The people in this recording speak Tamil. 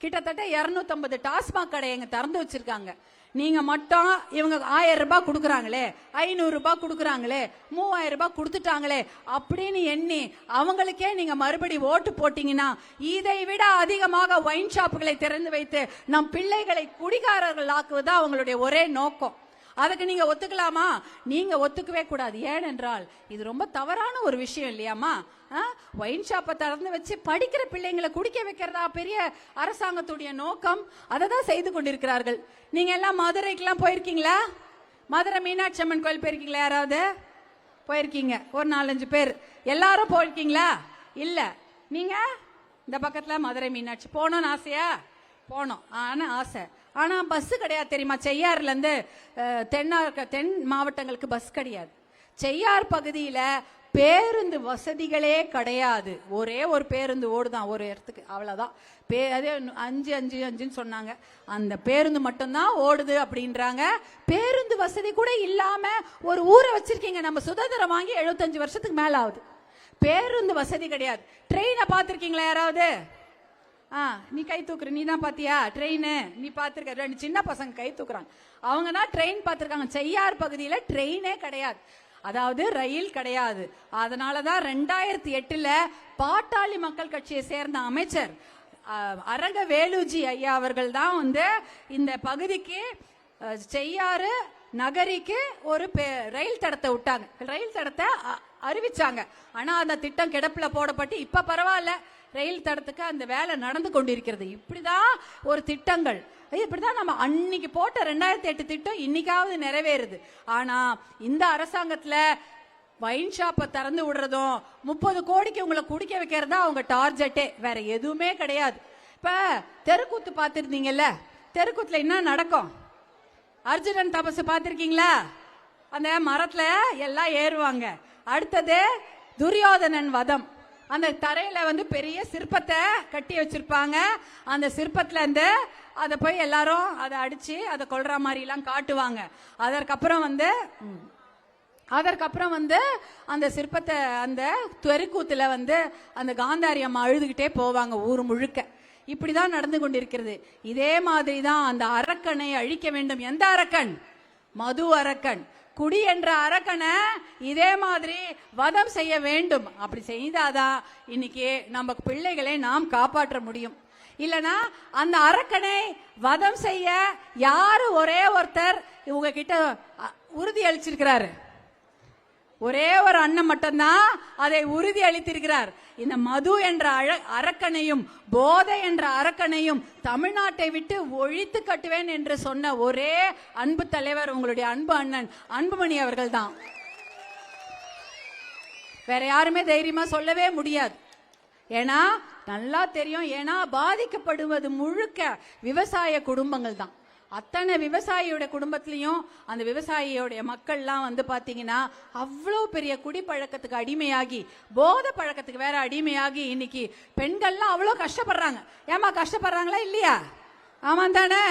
கிட்டத்தட்ட 250 டாஸ்மாக் கடை எங்க திறந்து வச்சிருக்காங்க. நீங்க மட்டும் இவங்க 1000 ரூபாய் கொடுக்குறாங்களே, 500 ரூபாய் கொடுக்குறாங்களே, 3000 ரூபாய் கொடுத்துட்டாங்களே அப்படின்னு எண்ணி அவங்களுக்கே நீங்க மறுபடி ஓட்டு போட்டீங்கன்னா இதை விட அதிகமாக ஒயின் ஷாப்புகளை திறந்து வைத்து நம் பிள்ளைகளை குடிகாரர்கள் ஆக்குவது அவங்களுடைய ஒரே நோக்கம். அதுக்கு நீங்க ஒத்துக்கலாமா? நீங்க ஒத்துக்கவே கூடாது. ஏனென்றால் இது ரொம்ப தவறான ஒரு விஷயம் இல்லையாமா? ஒயின் ஷாப்பை திறந்து வச்சு படிக்கிற பிள்ளைங்களை குடிக்க வைக்கிறதா பெரிய அரசாங்கத்துடைய நோக்கம். அதை தான் செய்து கொண்டிருக்கிறார்கள். நீங்க எல்லாம் மதுரைக்கெல்லாம் போயிருக்கீங்களா? மதுரை மீனாட்சி அம்மன் கோயில் போயிருக்கீங்களா? யாராவது போயிருக்கீங்க? ஒரு 4-5 பேர். எல்லாரும் போயிருக்கீங்களா? இல்ல. நீங்க இந்த பக்கத்துல மதுரை மீனாட்சி போனோம்னு ஆசையா? போனோம். ஆசை. ஆனா பஸ் கிடையாது தெரியுமா? செய்யாறுல இருந்து தென் மாவட்டங்களுக்கு பஸ் கிடையாது. செய்யார் பகுதியில பேருந்து வசதிகளே கிடையாது. ஒரே ஒரு பேருந்து ஓடுதான் ஒரு இடத்துக்கு, அவ்வளவுதான். அதே 5 சொன்னாங்க. அந்த பேருந்து மட்டும்தான் ஓடுது அப்படின்றாங்க. பேருந்து வசதி கூட இல்லாம ஒரு ஊரை வச்சிருக்கீங்க. நம்ம சுதந்திரம் வாங்கி 75 வருஷத்துக்கு மேல ஆகுது. பேருந்து வசதி கிடையாது. ட்ரெயினை பார்த்திருக்கீங்களா யாராவது? நீ கை தூக்குற, நீ தான் பாத்தியா ட்ரெயின்? நீ பாத்திருக்க? 2 சின்ன பசங்க கை தூக்குறாங்க. அவங்க தான் ட்ரெயின் பாத்திருக்காங்க. செய்யார் பகுதியில ட்ரெயினே கிடையாது, அதாவது ரயில் கிடையாது. அதனாலதான் 2008 பாட்டாளி மக்கள் கட்சியை சேர்ந்த அமைச்சர் அரங்க வேலுஜி ஐயா அவர்கள் தான் வந்து இந்த பகுதிக்கு செய்யாறு நகரிக்கு ஒரு ரயில் தடத்தை விட்டாங்க, ரயில் தடத்தை அறிவிச்சாங்க. ஆனா அந்த திட்டம் கிடப்புல போடப்பட்டு இப்ப பரவாயில்ல, ரயில் தடத்துக்கு அந்த வேலை நடந்து கொண்டிருக்கிறது. இப்படிதான் ஒரு திட்டங்கள், இப்படிதான் நம்ம அன்னைக்கு போட்ட 2008 திட்டம் இன்னைக்காவது நிறைவேறுது. ஆனா இந்த அரசாங்கத்துல வைன் ஷாப்பை திறந்து விடுறதும் 30 கோடிக்கு உங்களை குடிக்க வைக்கிறதா அவங்க டார்கெட்டே, வேற எதுவுமே கிடையாது. இப்ப தெருக்கூத்து பார்த்திருந்தீங்கல்ல, தெருக்கூத்துல என்ன நடக்கும்? அர்ஜுனன் தபசு பார்த்திருக்கீங்களா? அந்த மரத்துல எல்லாம் ஏறுவாங்க. அடுத்தது துரியோதனன் வதம். அந்த தரையில வந்து பெரிய சிற்பத்தை கட்டி வச்சிருப்பாங்க. அந்த சிற்பத்துல இருந்து அதை போய் எல்லாரும் அதை அடிச்சு அதை கொல்ற மாதிரி எல்லாம் காட்டுவாங்க. அதற்கப்புறம் வந்து அந்த சிற்பத்தை அந்த தெருக்கூத்துல வந்து அந்த காந்தாரி அம்மா அழுதுகிட்டே போவாங்க ஊர் முழுக்க. இப்படிதான் நடந்து கொண்டிருக்கிறது. இதே மாதிரி தான் அந்த அரக்கனை அழிக்க வேண்டும். எந்த அரக்கன்? மது அரக்கன். குடி என்ற அரக்கனை இதே மாதிரி வதம் செய்ய வேண்டும். அப்படி செய்தாதான் இன்னைக்கு நம்ம பிள்ளைகளை நாம் காப்பாற்ற முடியும். இல்லனா அந்த அரக்கனை வதம் செய்ய யாரு ஒரே ஒருத்தர் இவங்க கிட்ட உறுதி அளிச்சிருக்கிறாரு? ஒரே ஒரு அண்ணன் மட்டும்தான் அதை உறுதி அளித்திருக்கிறார். இந்த மது என்ற அரக்கனையும் போதை என்ற அரக்கனையும் தமிழ்நாட்டை விட்டு ஒழித்து கட்டுவேன் என்று சொன்ன ஒரே அன்பு தலைவர் உங்களுடைய அன்பு அண்ணன் அன்புமணி அவர்கள் தான். வேற யாருமே தைரியமா சொல்லவே முடியாது. ஏன்னா நல்லா தெரியும். ஏன்னா பாதிக்கப்படுவது முழுக்க விவசாய குடும்பங்கள் தான். அத்தனை விவசாயியோட குடும்பத்திலையும் அந்த விவசாயியோடைய மக்கள்லாம் வந்து பாத்தீங்கன்னா அவ்வளவு பெரிய குடிப்பழக்கத்துக்கு அடிமையாகி, போதை பழக்கத்துக்கு வேற அடிமையாகி இன்னைக்கு பெண்கள்லாம் அவ்வளவு கஷ்டப்படுறாங்க. ஏமா கஷ்டப்படுறாங்களா இல்லையா? ஆமா தானே?